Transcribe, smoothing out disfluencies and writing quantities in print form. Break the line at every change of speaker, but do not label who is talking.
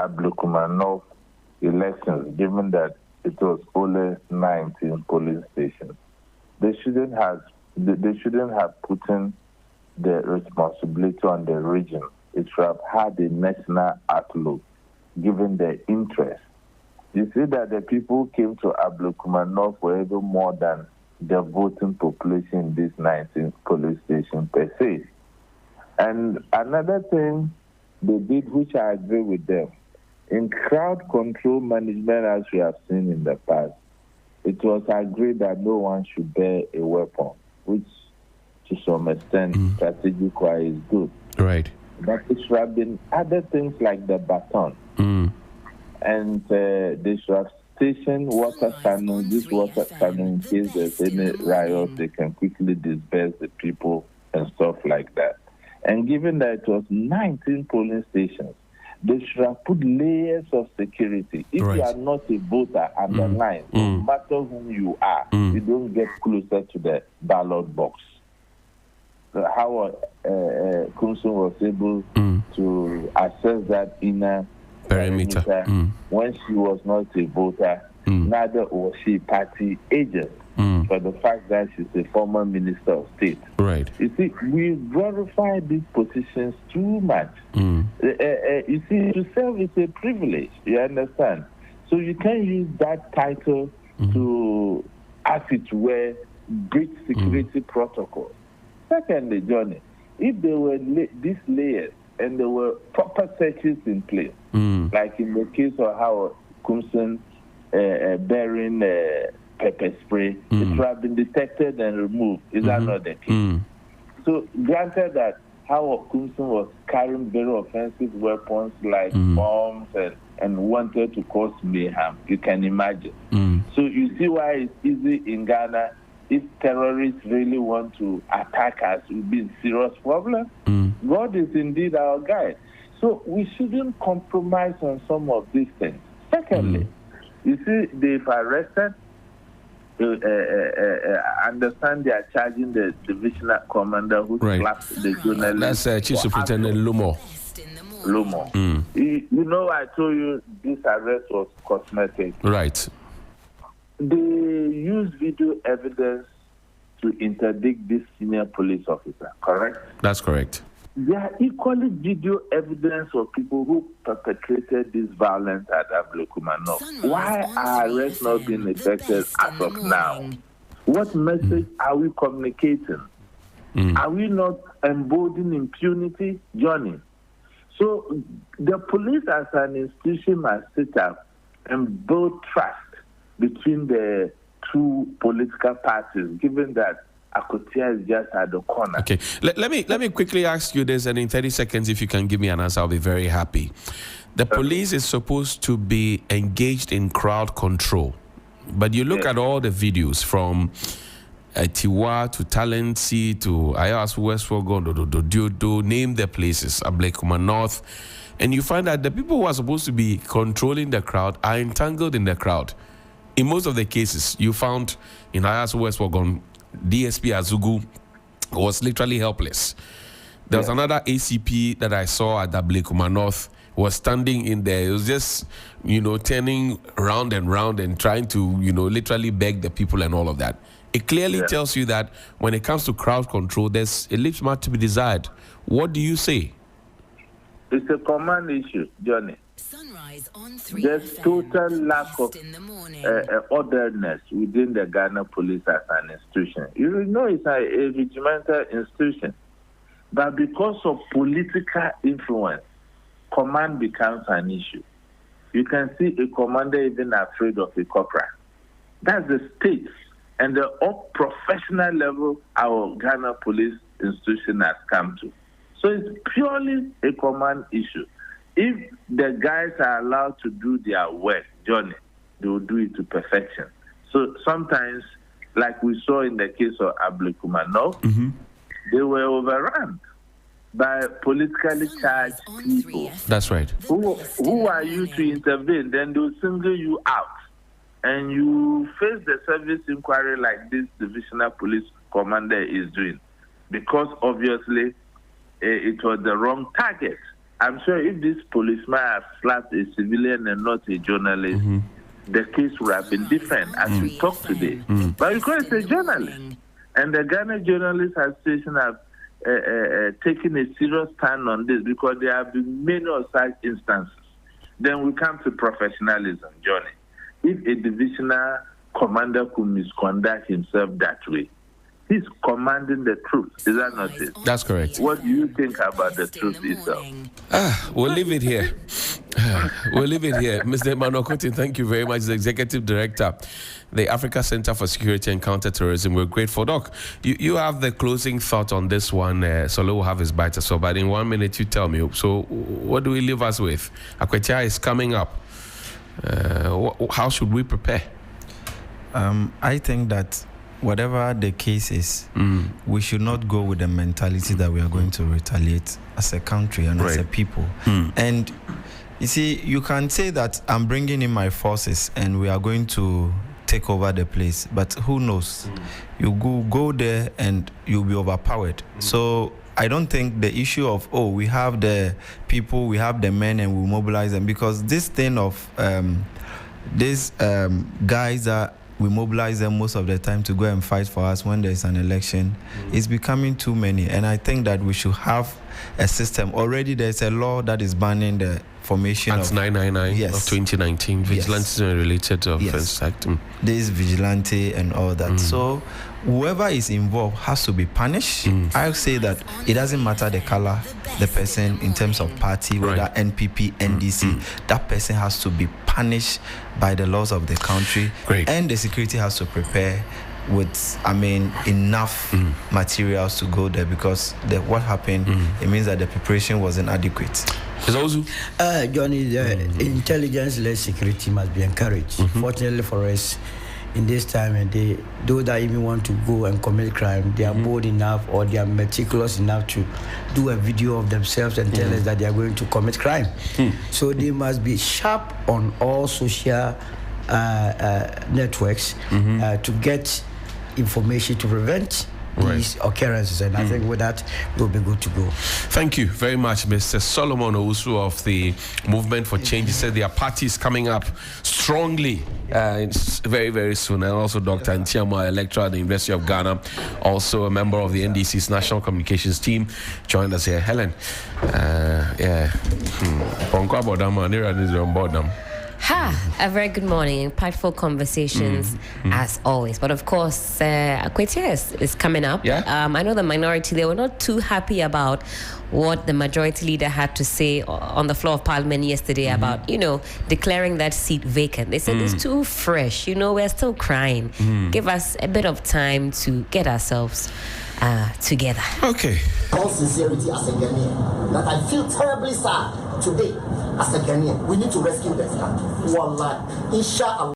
Ablekuma North elections, given that it was only 19 polling stations. They shouldn't have put in the responsibility on the region. It should have had a national outlook, given the interest. You see that the people who came to Ablekuma North were even more than the voting population in this 19 police station per se. And another thing they did, which I agree with them, in crowd control management, as we have seen in the past, it was agreed that no one should bear a weapon, which to some extent strategic-wise is good.
Right.
But it should have been other things like the baton. And they should have stationed water cannon, this water cannon, in case there's any riot, they can quickly disperse the people and stuff like that. And given that it was 19 polling stations, they should have put layers of security. If you are not a voter, underline, no matter who you are, you don't get closer to the ballot box. How Kumsun was able to access that inner perimeter when she was not a voter, neither was she party agent for the fact that she's a former minister of state.
Right.
You see, we glorify these positions too much. You see, to serve is a privilege, you understand? So you can use that title to, as it were, breach security protocols. Secondly, Johnny, if there were these layers and there were proper searches in place, like in the case of how Kumsun bearing pepper spray, it should have been detected and removed. Is that not the case? So, granted that how Kumsun was carrying very offensive weapons like bombs and wanted to cause mayhem, you can imagine. So, you see why it's easy in Ghana. If terrorists really want to attack us, it will be a serious problem. God is indeed our guide. So we shouldn't compromise on some of these things. Secondly, you see, they've arrested, understand they are charging the divisional commander who slapped the journalist.
That's Chief Superintendent Lumo.
You know, I told you this arrest was cosmetic.
Right.
They use video evidence to interdict this senior police officer, correct?
That's correct.
There are equally video evidence of people who perpetrated this violence at Ablekuma North. Why are arrests not being effected as of now? What message are we communicating? Are we not emboldening impunity, Johnny? So the police as an institution must sit up and build trust between the two political parties, given that Akotia is just at the corner.
Okay, let me quickly ask you this, and in 30 seconds, if you can give me an answer, I'll be very happy. The police is supposed to be engaged in crowd control, but you look at all the videos from Tiwa to Talensi to Ayas Westward, do name the places, Ablekuma North, and you find that the people who are supposed to be controlling the crowd are entangled in the crowd. In most of the cases, you found in Ayas Westward, DSP Azugu was literally helpless. There was another ACP that I saw at Ablekuma North, was standing in there. It was just, turning round and round and trying to, literally beg the people and all of that. It clearly tells you that when it comes to crowd control, there's a little much to be desired. What do you say?
It's a command issue, Johnny. There's total lack of orderliness within the Ghana police as an institution. You know it's a regimental institution. But because of political influence, command becomes an issue. You can see a commander even afraid of a corporal. That's the state and the professional level our Ghana police institution has come to. So it's purely a command issue. If the guys are allowed to do their work, Johnny, they will do it to perfection. So sometimes, like we saw in the case of Ablekuma North, they were overrun by politically charged people.
That's right.
Who are you to intervene? Then they will single you out. And you face the service inquiry like this divisional police commander is doing. Because obviously, it was the wrong target. I'm sure if this policeman had slapped a civilian and not a journalist, the case would have been different as we talk today. But because it's a journalist, and the Ghana Journalists Association have taken a serious stand on this because there have been many of such instances. Then we come to professionalism, Johnny. If a divisional commander could misconduct himself that way, he's commanding the troops. Is that not it?
That's correct.
What do you think about the truth itself?
We'll leave it here. We'll leave it here. Mr. Emmanuel Kuti, thank you very much. The Executive Director, the Africa Center for Security and Counterterrorism. We're grateful. Doc, you have the closing thought on this one. Solo will have his bite as well. But in 1 minute, you tell me. So what do we leave us with? Akwetia is coming up. How should we prepare?
I think that whatever the case is, we should not go with the mentality that we are going to retaliate as a country and as a people. And you see, you can say that I'm bringing in my forces and we are going to take over the place, but who knows? You go there and you'll be overpowered. So I don't think the issue of, we have the people, we have the men and we mobilize them, because this thing of these guys that we mobilize them most of the time to go and fight for us when there's an election, it's becoming too many. And I think that we should have a system. Already there's a law that is banning the formation
Act 999 of 2019, Vigilante and Related Offences Act.
This vigilante and all that. So whoever is involved has to be punished. I'll say that it doesn't matter the color, the person in terms of party, whether NPP, NDC, that person has to be punished by the laws of the country. And the security has to prepare with, enough materials to go there, because what happened, it means that the preparation wasn't adequate.
Johnny, the intelligence-led security must be encouraged. Fortunately for us, in this time, and those that even want to go and commit crime, they are bold enough or they are meticulous enough to do a video of themselves and tell us that they are going to commit crime. So they must be sharp on all social networks to get information to prevent these occurrences, and I think with that we'll be good to go.
Thank you very much, Mr. Solomon Owusu of the Movement for Change. He said their party is coming up strongly very, very soon. And also Dr. Ntiama, Electoral at the University of Ghana, also a member of the NDC's National Communications team, joined us here. Helen,
a very good morning. Impactful conversations as always. But of course, Akwetia is coming up. I know the minority, they were not too happy about what the majority leader had to say on the floor of Parliament yesterday about, declaring that seat vacant. They said it's too fresh. We're still crying. Give us a bit of time to get ourselves together.
Okay.
All sincerity as a Ghanaian, that I feel terribly sad today as a Ghanaian. We need to rescue this country. Wallah, inshallah.